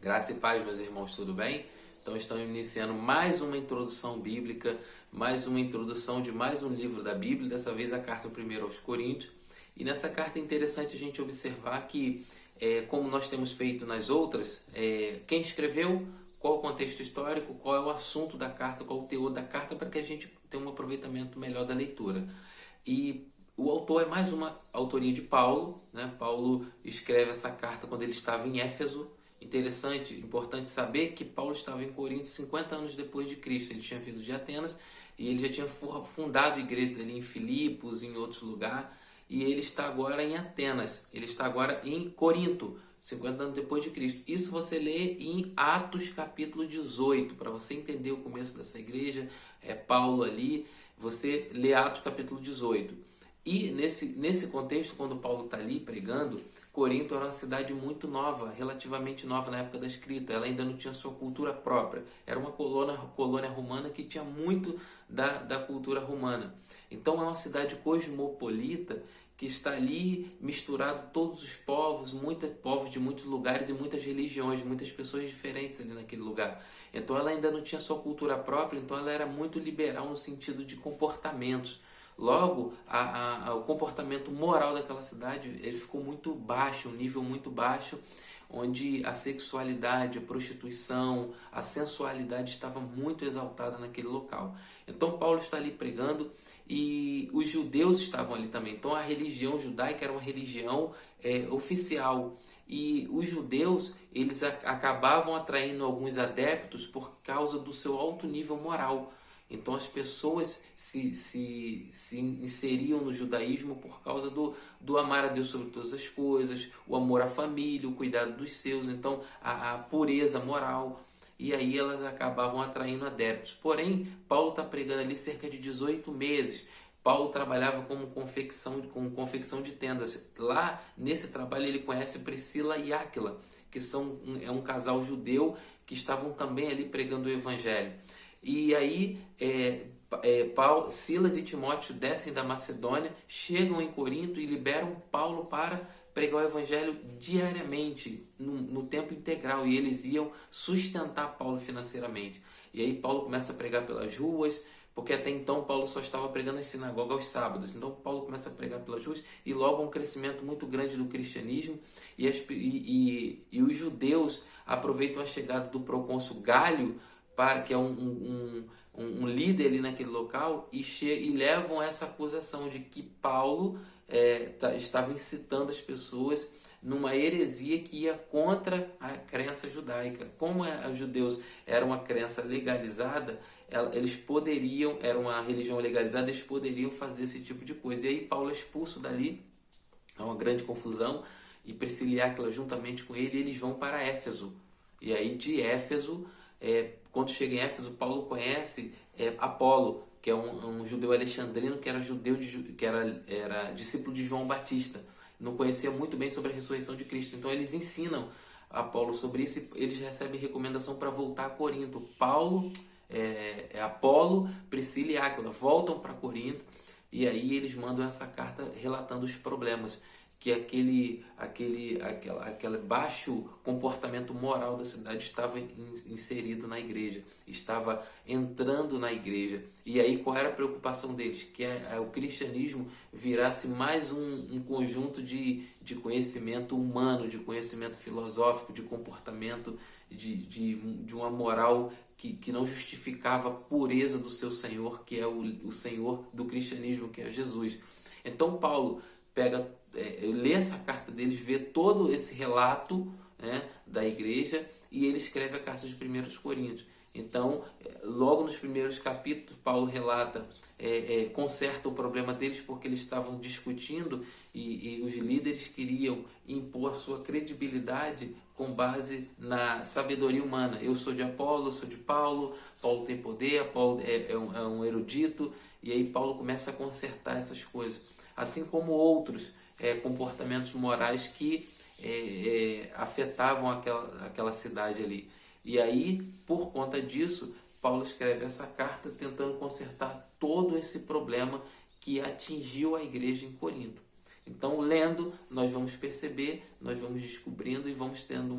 Graça e paz, meus irmãos, tudo bem? Então estamos iniciando mais uma introdução bíblica, mais uma introdução de mais um livro da Bíblia, dessa vez a carta 1 aos Coríntios. E nessa carta é interessante a gente observar que, como nós temos feito nas outras, quem escreveu, qual o contexto histórico, qual é o assunto da carta, qual o teor da carta, para que a gente tenha um aproveitamento melhor da leitura. E o autor é mais uma autoria de Paulo, né? Paulo escreve essa carta quando ele estava em Éfeso. Interessante, importante saber que Paulo estava em Corinto 50 anos depois de Cristo. Ele tinha vindo de Atenas e ele já tinha fundado igrejas ali em Filipos, em outros lugares, e ele está agora em Atenas. Ele está agora em Corinto, 50 anos depois de Cristo. Isso você lê em Atos capítulo 18, para você entender o começo dessa igreja, Paulo ali, você lê Atos capítulo 18. E nesse contexto, quando Paulo está ali pregando, Corinto era uma cidade muito nova, relativamente nova na época da escrita. Ela ainda não tinha sua cultura própria. Era uma colônia romana que tinha muito da cultura romana. Então é uma cidade cosmopolita que está ali misturado todos os povos, muitos povos de muitos lugares e muitas religiões, muitas pessoas diferentes ali naquele lugar. Então ela ainda não tinha sua cultura própria, então ela era muito liberal no sentido de comportamentos. Logo, o comportamento moral daquela cidade ele ficou muito baixo, um nível muito baixo, onde a sexualidade, a prostituição, a sensualidade estava muito exaltada naquele local. Então Paulo está ali pregando e os judeus estavam ali também. Então a religião judaica era uma religião oficial. E os judeus eles acabavam atraindo alguns adeptos por causa do seu alto nível moral. Então as pessoas se inseriam no judaísmo por causa do amar a Deus sobre todas as coisas, o amor à família, o cuidado dos seus, então a pureza moral. E aí elas acabavam atraindo adeptos. Porém, Paulo está pregando ali cerca de 18 meses. Paulo trabalhava com confecção de tendas. Lá, nesse trabalho, ele conhece Priscila e Áquila, que é um casal judeu que estavam também ali pregando o evangelho. E aí Paulo, Silas e Timóteo descem da Macedônia, chegam em Corinto e liberam Paulo para pregar o evangelho diariamente, no tempo integral, e eles iam sustentar Paulo financeiramente. E aí Paulo começa a pregar pelas ruas, porque até então Paulo só estava pregando em sinagoga aos sábados. Então Paulo começa a pregar pelas ruas e logo um crescimento muito grande do cristianismo, e os judeus aproveitam a chegada do procônsul Galho, que é um líder ali naquele local, e levam essa acusação de que Paulo estava incitando as pessoas numa heresia que ia contra a crença judaica. Como os judeus eram uma crença legalizada, eles poderiam, era uma religião legalizada, eles poderiam fazer esse tipo de coisa. E aí Paulo é expulso dali, é uma grande confusão, e Priscila e Áquila juntamente com ele, eles vão para Éfeso. E aí de Éfeso, quando chega em Éfeso, Paulo conhece Apolo, que é um judeu alexandrino que era era discípulo de João Batista. Não conhecia muito bem sobre a ressurreição de Cristo. Então eles ensinam Apolo sobre isso e eles recebem recomendação para voltar a Corinto. Apolo, Priscila e Áquila voltam para Corinto e aí eles mandam essa carta relatando os problemas que aquele baixo comportamento moral da cidade estava inserido na igreja, estava entrando na igreja. E aí qual era a preocupação deles? Que o cristianismo virasse mais um conjunto de conhecimento humano, de conhecimento filosófico, de comportamento, de uma moral que não justificava a pureza do seu Senhor, que é o Senhor do cristianismo, que é Jesus. Então Paulo lê essa carta deles, vê todo esse relato, né, da igreja, e ele escreve a carta de 1 Coríntios. Então, logo nos primeiros capítulos, Paulo relata, conserta o problema deles, porque eles estavam discutindo e os líderes queriam impor a sua credibilidade com base na sabedoria humana. Eu sou de Apolo, eu sou de Paulo, Paulo tem poder, Paulo é um erudito, e aí Paulo começa a consertar essas coisas. Assim como outros comportamentos morais que afetavam aquela cidade ali. E aí, por conta disso, Paulo escreve essa carta tentando consertar todo esse problema que atingiu a igreja em Corinto. Então, lendo, nós vamos perceber, nós vamos descobrindo e vamos tendo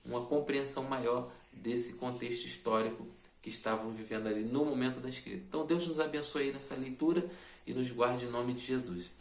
uma compreensão maior desse contexto histórico que estavam vivendo ali no momento da escrita. Então Deus nos abençoe aí nessa leitura e nos guarde em nome de Jesus.